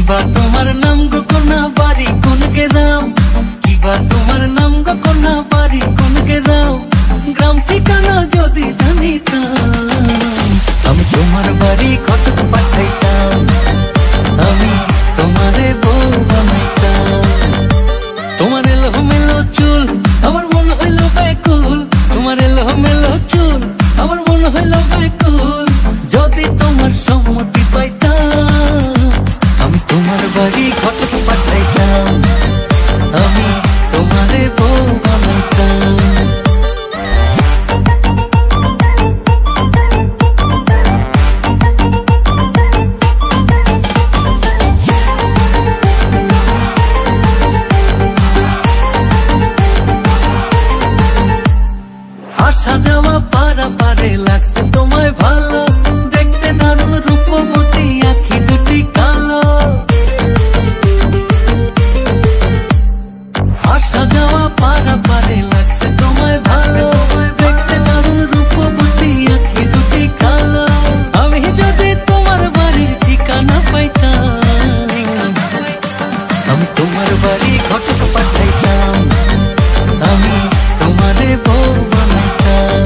কিবা তোমার নাম গো কোনা বাড়ি কোন গ্রাম, কিবা তোমার নাম গো কোনা বাড়ি কোন গ্রাম, গ্রাম ঠিকানা যদি জানিতাম আমি তোমার বাড়ি ঘটক পাঠাইতাম, আমি তোমারে বউ বানাইতাম। তোমার এলো মেলো চুল আমার মন হইল ব্যাকুল, তোমার এলো মেলো চুল আমার মন হইল ব্যাকুল, যদি তোমার সম্মতি পাইতাম আমি তোমার বাড়ি ঘটক পাঠাইতাম, আমি তোমারে বউ বানাইতাম। আসা যাওয়া পারা পারে লাগছে তোমায় ভালো, দেখতে দারুণ রূপবতী আঁখি দুটি কালো। আসা যাওয়া পারা পারে লাগছে তোমায় ভালো, দেখতে দারুণ রূপবতী আঁখি দুটি কালো। আমি যদি তোমার বাড়ির ঠিকানা পাইতাম আমি তোমার বাড়ি ঘটক পাঠাইতাম, আমি তোমারে বউ বানাইতাম।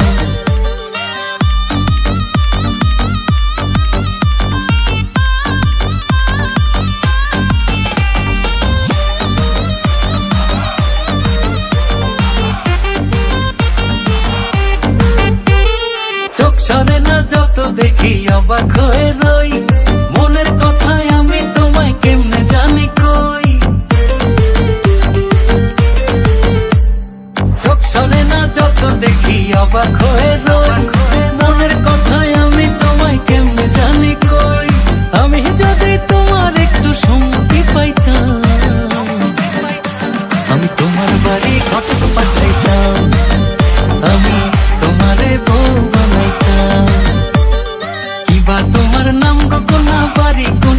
চোখ সরে না যত দেখি অবাক হয়ে রই, মনের কথায় আমি তোমায় কেমনে জানি কই। চোখ সরে না যত দেখি অবাক হয়ে রই, মনের কথায় আমি তোমায় কেমনে জানি কই। আমি যদি তোমার একটু সম্মতি পাইতাম আমি তোমার বাড়ি ঘটক পাঠাইতাম, আমি তোমারে বউ বানাইতাম। কিবা তোমার নাম গো কোনা বাড়ি কোন